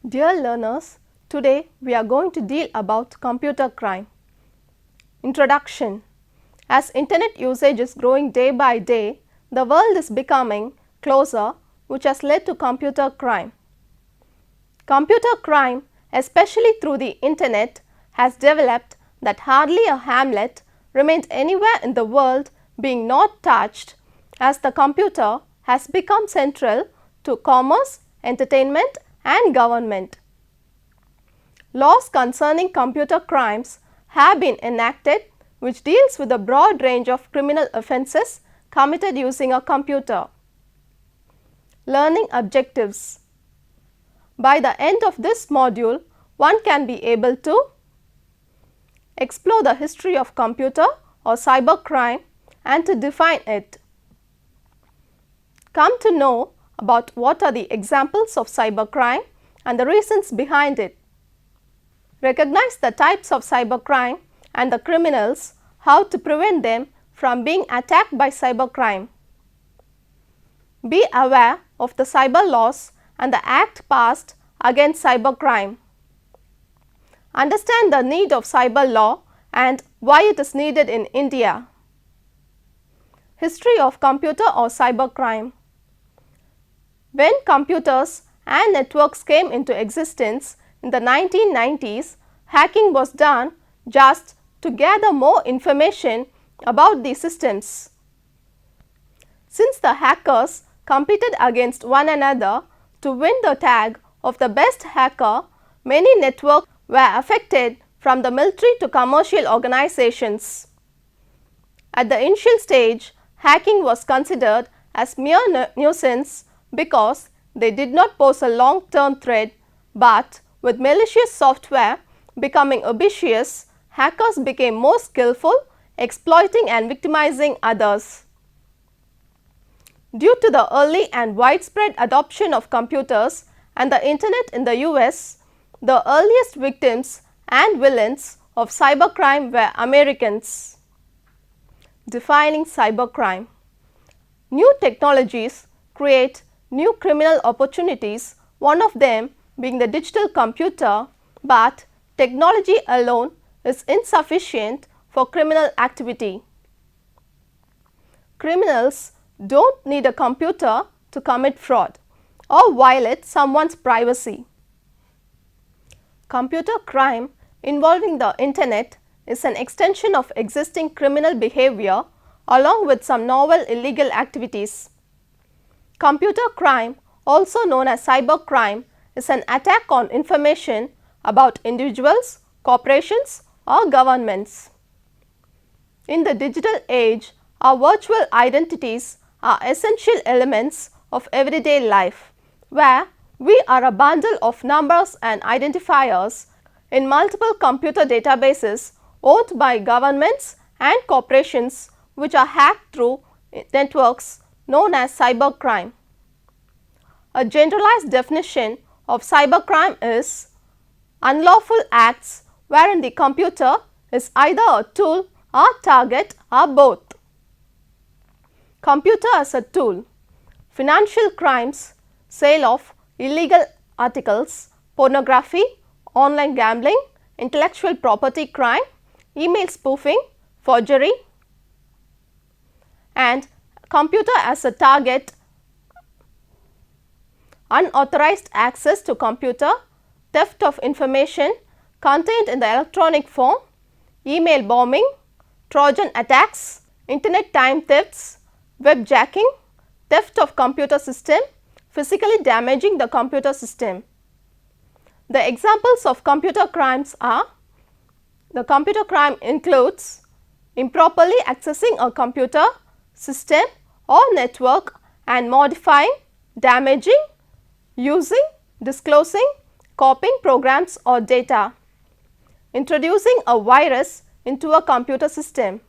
Dear learners, today we are going to deal about computer crime. Introduction. As internet usage is growing day by day, the world is becoming closer, which has led to computer crime. Computer crime, especially through the internet, has developed that hardly a hamlet remains anywhere in the world being not touched, as the computer has become central to commerce, entertainment and government. Laws concerning computer crimes have been enacted which deals with a broad range of criminal offences committed using a computer. Learning objectives. By the end of this module, one can be able to explore the history of computer or cybercrime and to define it. Come to know about what are the examples of cybercrime and the reasons behind it. Recognize the types of cybercrime and the criminals, how to prevent them from being attacked by cybercrime. Be aware of the cyber laws and the act passed against cybercrime. Understand the need of cyber law and why it is needed in India. History of computer or cybercrime. When computers and networks came into existence in the 1990s, hacking was done just to gather more information about these systems. Since the hackers competed against one another to win the tag of the best hacker, many networks were affected from the military to commercial organizations. At the initial stage, hacking was considered as mere nuisance because they did not pose a long-term threat, but with malicious software becoming ubiquitous, hackers became more skillful, exploiting and victimizing others. Due to the early and widespread adoption of computers and the internet in the US, the earliest victims and villains of cybercrime were Americans. Defining cybercrime. New technologies create new criminal opportunities, one of them being the digital computer, but technology alone is insufficient for criminal activity. Criminals don't need a computer to commit fraud or violate someone's privacy. Computer crime involving the internet is an extension of existing criminal behavior along with some novel illegal activities. Computer crime, also known as cybercrime, is an attack on information about individuals, corporations or governments. In the digital age, our virtual identities are essential elements of everyday life, where we are a bundle of numbers and identifiers in multiple computer databases owned by governments and corporations which are hacked through networks known as cybercrime. A generalized definition of cybercrime is unlawful acts wherein the computer is either a tool or target or both. Computer as a tool. Financial crimes, sale of illegal articles, pornography, online gambling, intellectual property crime, email spoofing, forgery, and computer as a target, unauthorized access to computer, theft of information contained in the electronic form, email bombing, Trojan attacks, internet time thefts, webjacking, theft of computer system, physically damaging the computer system. The examples of computer crimes are: the computer crime includes improperly accessing a computer system or network and modifying, damaging, using, disclosing, copying programs or data, introducing a virus into a computer system,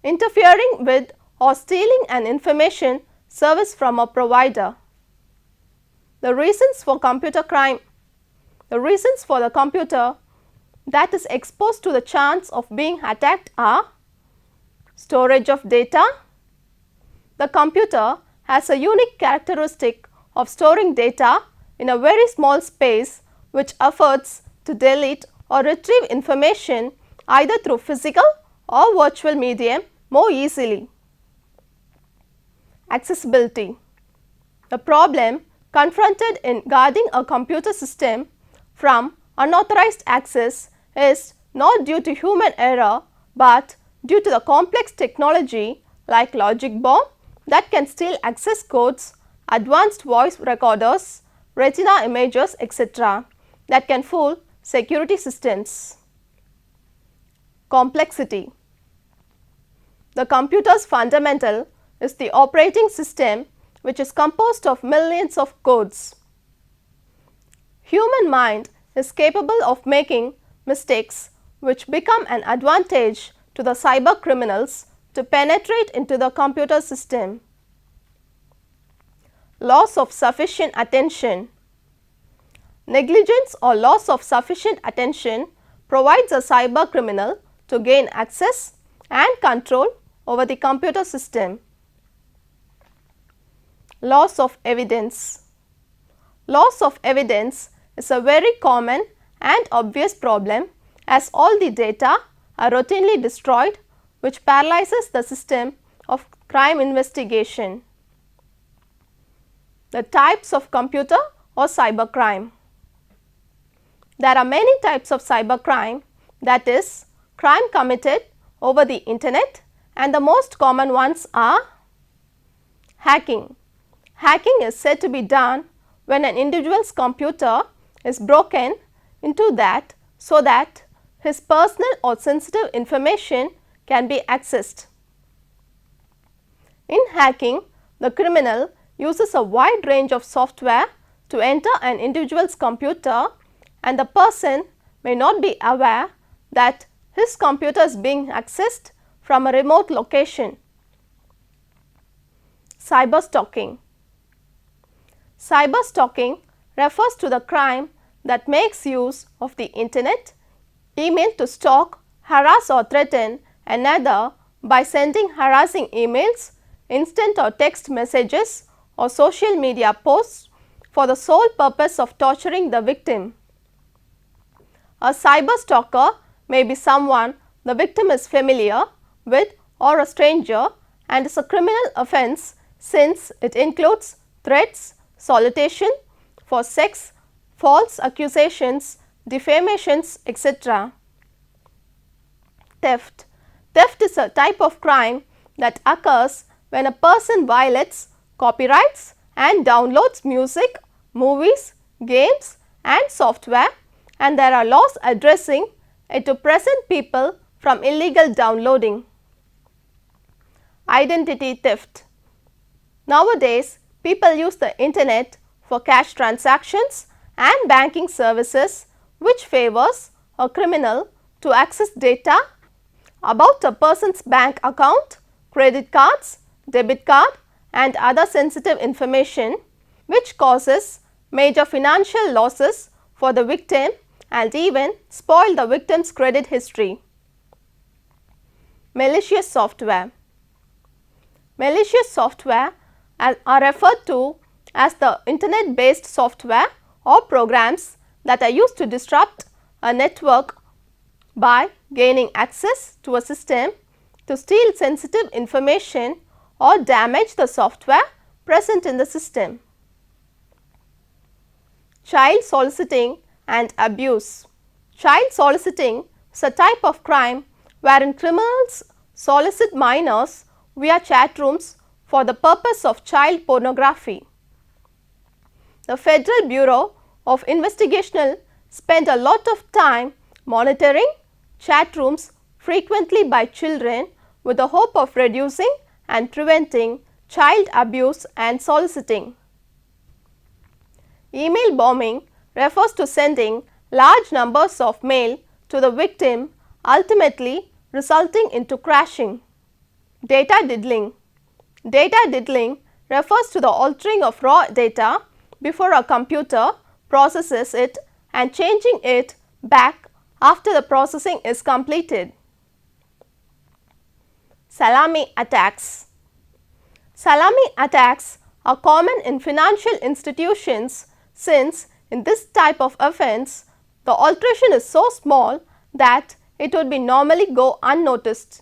interfering with or stealing an information service from a provider. The reasons for computer crime. The reasons for the computer that is exposed to the chance of being attacked are: storage of data. The computer has a unique characteristic of storing data in a very small space which affords to delete or retrieve information either through physical or virtual medium more easily. Accessibility. The problem confronted in guarding a computer system from unauthorized access is not due to human error, but due to the complex technology like logic bomb that can steal access codes, advanced voice recorders, retina images, etc. that can fool security systems. Complexity. The computer's fundamental is the operating system, which is composed of millions of codes. Human mind is capable of making mistakes which become an advantage to the cyber criminals to penetrate into the computer system. Loss of sufficient attention. Negligence or loss of sufficient attention provides a cyber criminal to gain access and control over the computer system. Loss of evidence. Loss of evidence is a very common and obvious problem as all the data are routinely destroyed, which paralyzes the system of crime investigation. The types of computer or cybercrime. There are many types of cybercrime, that is, crime committed over the internet, and the most common ones are hacking. Hacking is said to be done when an individual's computer is broken into that so that his personal or sensitive information can be accessed. In hacking, the criminal uses a wide range of software to enter an individual's computer, and the person may not be aware that his computer is being accessed from a remote location. Cyberstalking. Cyberstalking refers to the crime that makes use of the internet, email to stalk, harass or threaten another by sending harassing emails, instant or text messages or social media posts for the sole purpose of torturing the victim. A cyberstalker may be someone the victim is familiar with or a stranger, and is a criminal offence since it includes threats, solicitation for sex, false accusations, defamations, etc. Theft. Theft is a type of crime that occurs when a person violates copyrights and downloads music, movies, games and software, and there are laws addressing it to prevent people from illegal downloading. Identity theft. Nowadays, people use the internet for cash transactions and banking services, which favors a criminal to access data about a person's bank account, credit cards, debit card and other sensitive information, which causes major financial losses for the victim and even spoil the victim's credit history. Malicious software. Malicious software are referred to as the internet based software or programs that are used to disrupt a network by gaining access to a system to steal sensitive information or damage the software present in the system. Child soliciting and abuse. Child soliciting is a type of crime wherein criminals solicit minors via chat rooms for the purpose of child pornography. The Federal Bureau of Investigation spent a lot of time monitoring chat rooms frequently by children with the hope of reducing and preventing child abuse and soliciting. Email bombing refers to sending large numbers of mail to the victim, ultimately resulting into crashing. Data diddling. Data diddling refers to the altering of raw data before a computer processes it and changing it back after the processing is completed. Salami attacks. Salami attacks are common in financial institutions since in this type of offense the alteration is so small that it would be normally go unnoticed.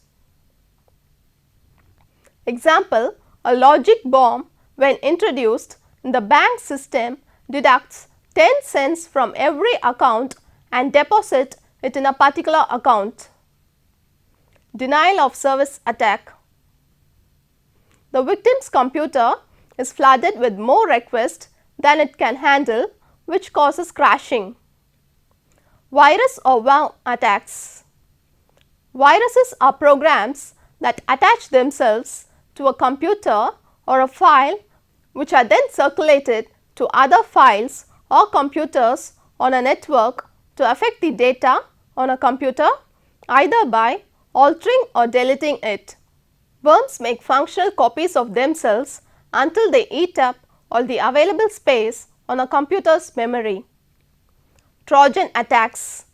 Example, a logic bomb when introduced in the bank system deducts 10 cents from every account and deposit it in a particular account. Denial of service attack. The victim's computer is flooded with more requests than it can handle, which causes crashing. Virus or worm attacks. Viruses are programs that attach themselves to a computer or a file which are then circulated to other files or computers on a network to affect the data on a computer either by altering or deleting it. Worms make functional copies of themselves until they eat up all the available space on a computer's memory. Trojan attacks.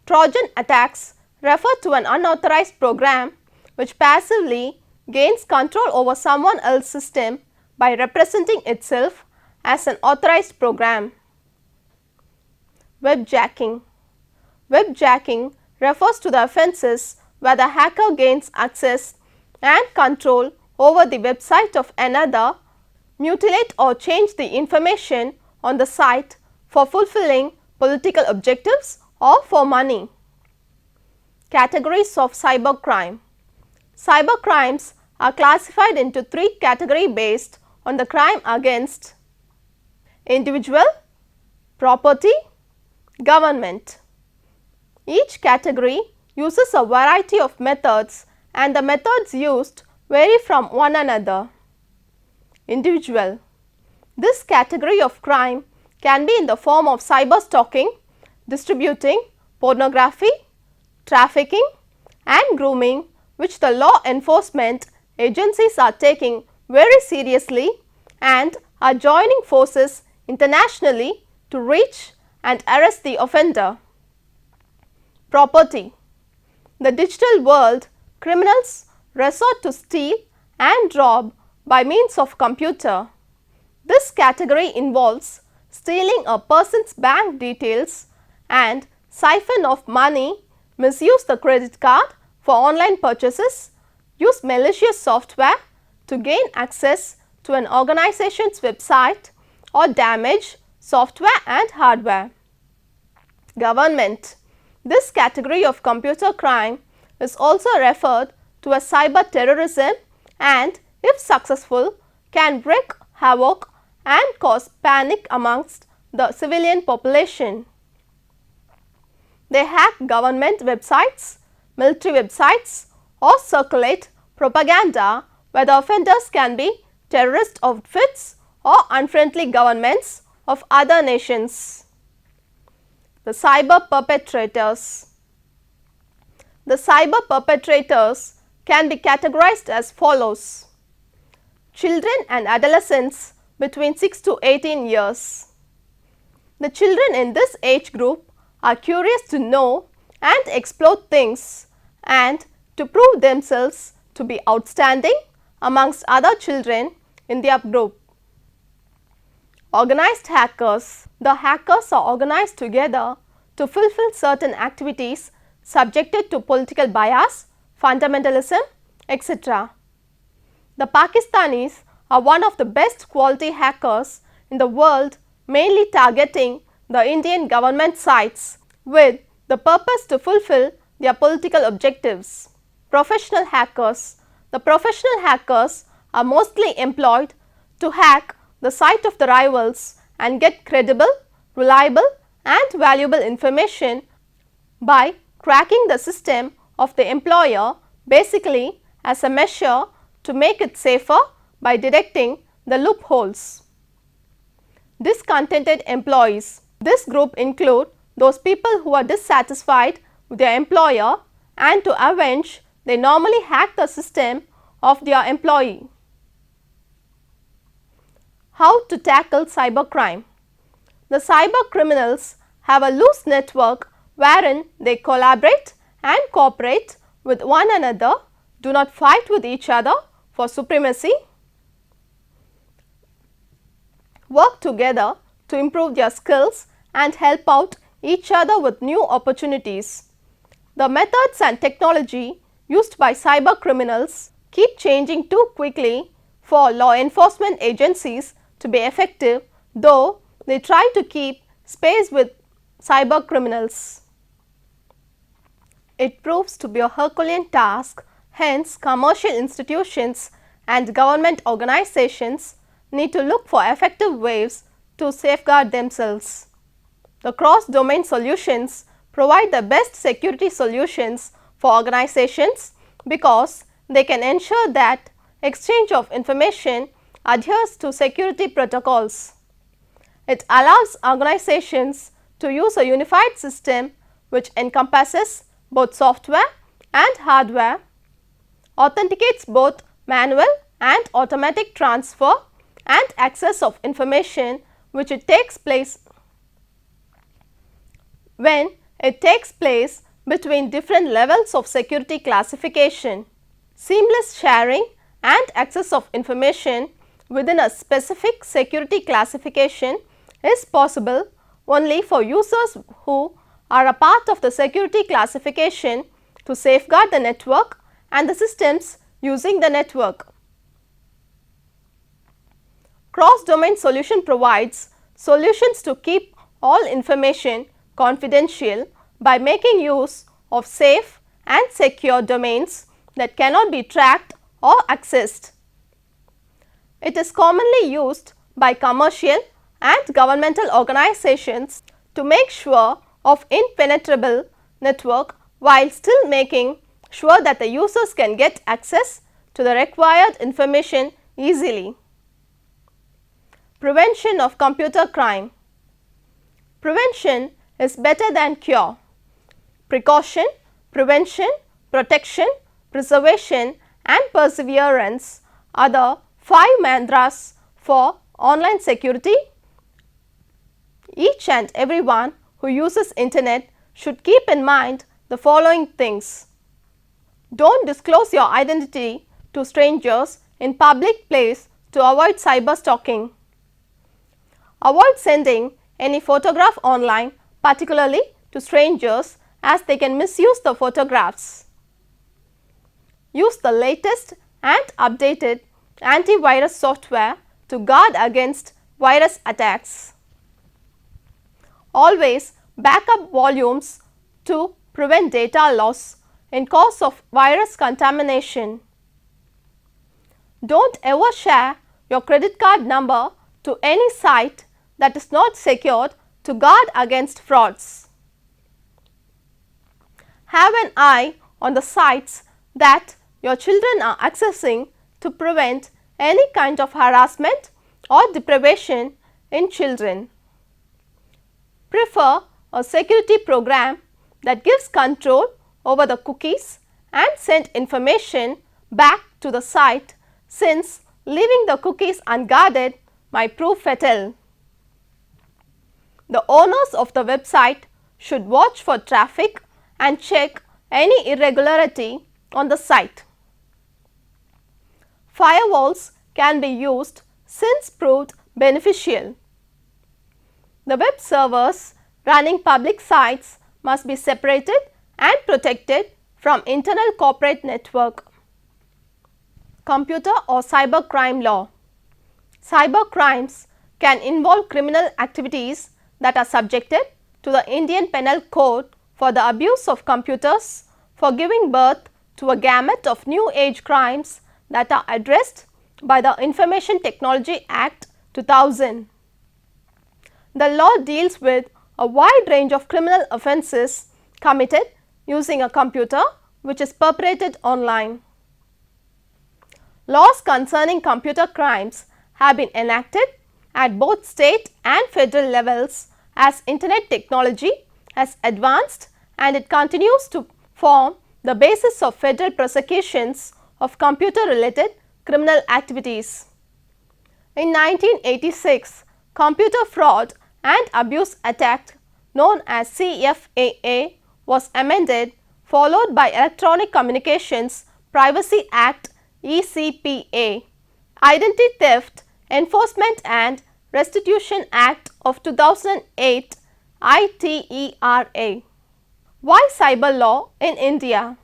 Trojan attacks refer to an unauthorized program which passively gains control over someone else's system by representing itself as an authorized program. Webjacking. Webjacking refers to the offenses where the hacker gains access and control over the website of another, mutilate or change the information on the site for fulfilling political objectives or for money. Categories of cybercrime. Cybercrimes are classified into 3 categories based on the crime against individual, property, government. Each category uses a variety of methods and the methods used vary from one another. Individual. This category of crime can be in the form of cyber stalking, distributing pornography, trafficking and grooming, which the law enforcement agencies are taking very seriously and are joining forces internationally to reach and arrest the offender. Property. The digital world, criminals resort to steal and rob by means of computer. This category involves stealing a person's bank details and siphon of money, misuse the credit card for online purchases, use malicious software to gain access to an organization's website or damage software and hardware. Government. This category of computer crime is also referred to as cyber terrorism and, if successful, can wreak havoc and cause panic amongst the civilian population. They hack government websites, military websites or circulate propaganda where the offenders can be terrorist outfits or unfriendly governments of other nations. The cyber perpetrators. The cyber perpetrators can be categorized as follows. Children and adolescents between 6 to 18 years. The children in this age group are curious to know and explore things and to prove themselves to be outstanding amongst other children in their group. Organized hackers. The hackers are organized together to fulfill certain activities subjected to political bias, fundamentalism, etc. The Pakistanis are one of the best quality hackers in the world, mainly targeting the Indian government sites with the purpose to fulfill their political objectives. Professional hackers. The professional hackers are mostly employed to hack the site of the rivals and get credible, reliable and valuable information by cracking the system of the employer, basically as a measure to make it safer by detecting the loopholes. Discontented employees. This group include those people who are dissatisfied with their employer and to avenge they normally hack the system of their employee. How to tackle cybercrime? The cyber criminals have a loose network wherein they collaborate and cooperate with one another, do not fight with each other for supremacy, work together to improve their skills and help out each other with new opportunities. The methods and technology used by cyber criminals keep changing too quickly for law enforcement agencies to be effective, though they try to keep pace with cyber criminals. It proves to be a Herculean task, hence commercial institutions and government organizations need to look for effective ways to safeguard themselves. The cross-domain solutions provide the best security solutions for organizations because they can ensure that exchange of information adheres to security protocols. It allows organizations to use a unified system which encompasses both software and hardware, authenticates both manual and automatic transfer and access of information which it takes place when it takes place between different levels of security classification. Seamless sharing and access of information within a specific security classification is possible only for users who are a part of the security classification to safeguard the network and the systems using the network. Cross-domain solution provides solutions to keep all information confidential by making use of safe and secure domains that cannot be tracked or accessed. It is commonly used by commercial and governmental organizations to make sure of impenetrable network while still making sure that the users can get access to the required information easily. Prevention of computer crime. Prevention is better than cure. Precaution, prevention, protection, preservation and perseverance are the 5 mantras for online security. Each and everyone who uses internet should keep in mind the following things. Don't disclose your identity to strangers in public place to avoid cyber stalking. Avoid sending any photograph online, particularly to strangers, as they can misuse the photographs. Use the latest and updated antivirus software to guard against virus attacks. Always back up volumes to prevent data loss in case of virus contamination. Don't ever share your credit card number to any site that is not secured to guard against frauds. Have an eye on the sites that your children are accessing to prevent any kind of harassment or deprivation in children. Prefer a security program that gives control over the cookies and send information back to the site, since leaving the cookies unguarded might prove fatal. The owners of the website should watch for traffic and check any irregularity on the site. Firewalls can be used since proved beneficial. The web servers running public sites must be separated and protected from internal corporate network. Computer or cyber crime law. Cyber crimes can involve criminal activities that are subjected to the Indian Penal Code for the abuse of computers, for giving birth to a gamut of new age crimes that are addressed by the Information Technology Act 2000. The law deals with a wide range of criminal offences committed using a computer which is perpetrated online. Laws concerning computer crimes have been enacted at both state and federal levels as internet technology has advanced, and it continues to form the basis of federal prosecutions of computer related criminal activities. In 1986, Computer Fraud and Abuse Act known as CFAA was amended, followed by Electronic Communications Privacy Act ECPA. Identity Theft Enforcement and Restitution Act of 2008 ITERA. Why cyber law in India?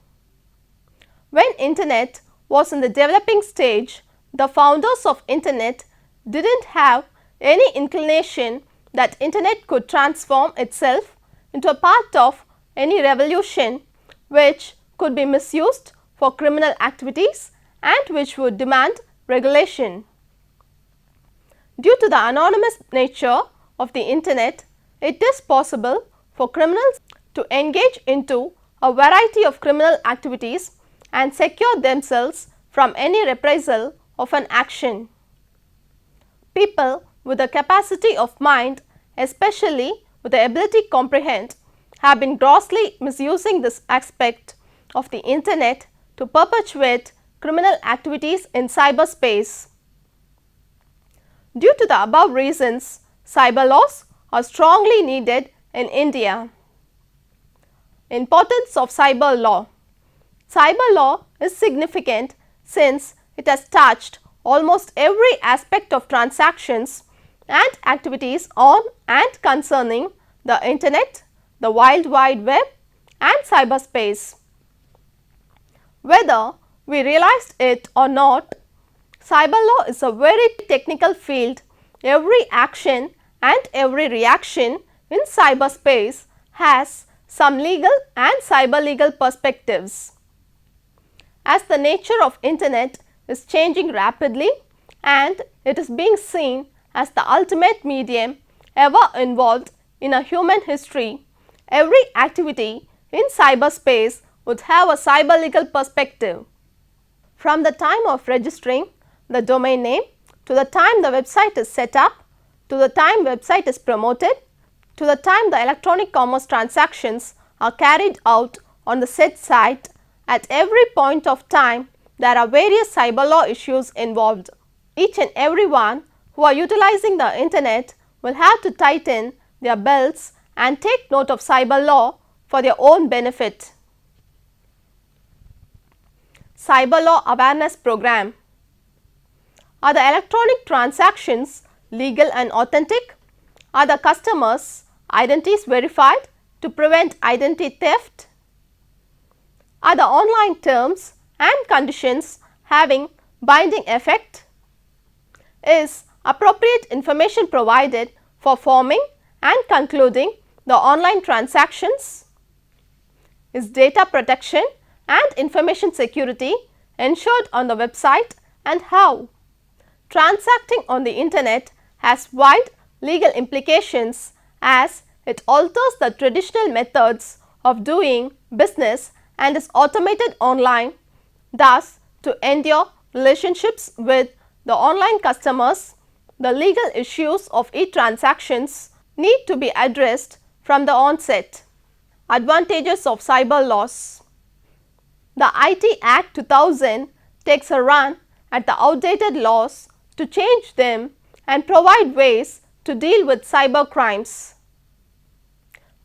When Internet was in the developing stage, the founders of Internet didn't have any inclination that Internet could transform itself into a part of any revolution which could be misused for criminal activities and which would demand regulation. Due to the anonymous nature of the Internet, it is possible for criminals to engage into a variety of criminal activities and secure themselves from any reprisal of an action. People with the capacity of mind, especially with the ability to comprehend, have been grossly misusing this aspect of the Internet to perpetuate criminal activities in cyberspace. Due to the above reasons, cyber laws are strongly needed in India. Importance of cyber law. Cyber law is significant since it has touched almost every aspect of transactions and activities on and concerning the Internet, the World Wide Web and cyberspace. Whether we realized it or not, cyber law is a very technical field. Every action and every reaction in cyberspace has some legal and cyber legal perspectives. As the nature of Internet is changing rapidly and it is being seen as the ultimate medium ever involved in a human history, every activity in cyberspace would have a cyber legal perspective. From the time of registering the domain name to the time the website is set up, to the time website is promoted, to the time the electronic commerce transactions are carried out on the said site, at every point of time there are various cyber law issues involved. Each and everyone who are utilizing the Internet will have to tighten their belts and take note of cyber law for their own benefit. Cyber Law Awareness Program. Are the electronic transactions legal and authentic? Are the customers' identities verified to prevent identity theft? Are the online terms and conditions having binding effect? Is appropriate information provided for forming and concluding the online transactions? Is data protection and information security ensured on the website, and how? Transacting on the Internet has wide legal implications as it alters the traditional methods of doing business and is automated online. Thus, to endure relationships with the online customers, the legal issues of e-transactions need to be addressed from the onset. Advantages of cyber laws. The IT Act 2000 takes a run at the outdated laws to change them and provide ways to deal with cyber crimes.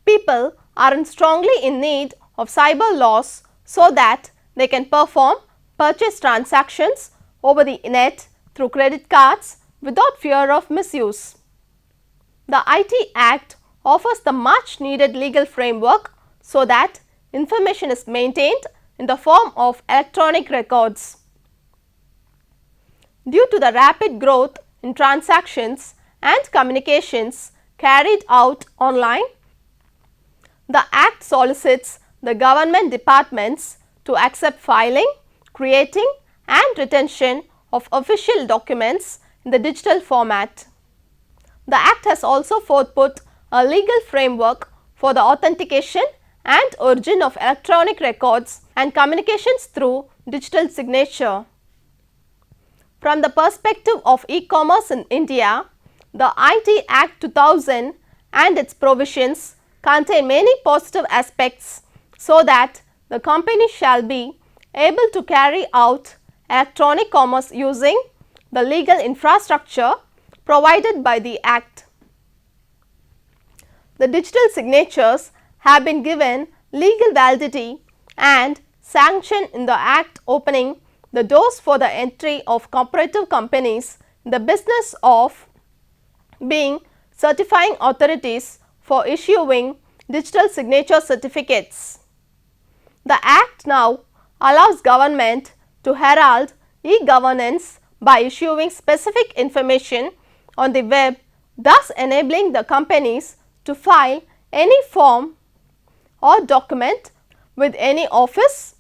People are strongly in need of cyber laws so that they can perform purchase transactions over the net through credit cards without fear of misuse. The IT Act offers the much needed legal framework so that information is maintained in the form of electronic records. Due to the rapid growth in transactions and communications carried out online, the Act solicits the government departments to accept filing, creating and retention of official documents in the digital format. The Act has also forthput a legal framework for the authentication and origin of electronic records and communications through digital signature. From the perspective of e-commerce in India, the IT Act 2000 and its provisions contain many positive aspects so that the company shall be able to carry out electronic commerce using the legal infrastructure provided by the Act. The digital signatures have been given legal validity and sanction in the Act, opening the doors for the entry of cooperative companies in the business of being certifying authorities for issuing digital signature certificates. The Act now allows government to herald e-governance by issuing specific information on the web, thus enabling the companies to file any form or document with any office,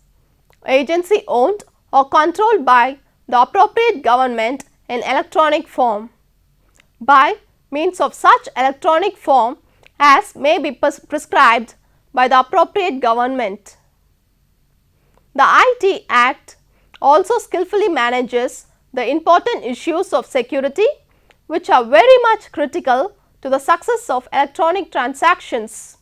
agency owned or controlled by the appropriate government in electronic form, by means of such electronic form as may be prescribed by the appropriate government. The IT Act also skillfully manages the important issues of security which are very much critical to the success of electronic transactions.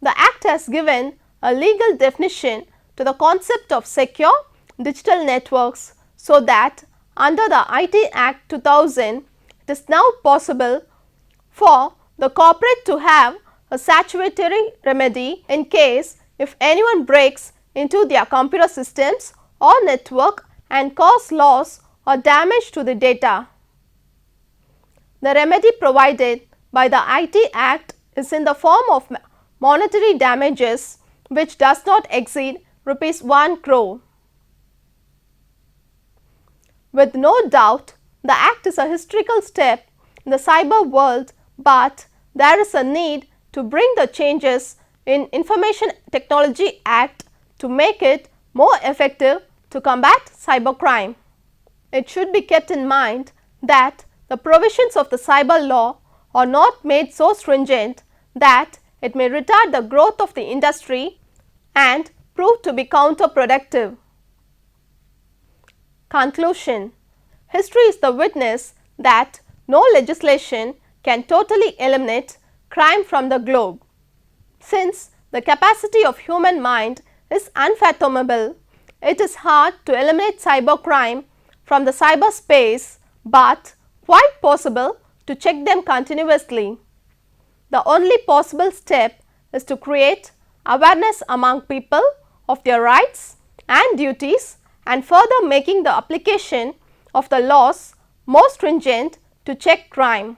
The Act has given a legal definition to the concept of secure digital networks, so that under the IT Act 2000, it is now possible for the corporate to have a statutory remedy in case if anyone breaks into their computer systems or network and cause loss or damage to the data. The remedy provided by the IT Act is in the form of monetary damages which does not exceed rupees 1 crore. With no doubt, the Act is a historical step in the cyber world, but there is a need to bring the changes in Information Technology Act to make it more effective to combat cybercrime. It should be kept in mind that the provisions of the cyber law are not made so stringent that it may retard the growth of the industry and prove to be counterproductive. Conclusion: history is the witness that no legislation can totally eliminate crime from the globe. Since the capacity of human mind is unfathomable, it is hard to eliminate cybercrime from the cyberspace, but quite possible to check them continuously. The only possible step is to create awareness among people of their rights and duties, and further making the application of the laws more stringent to check crime.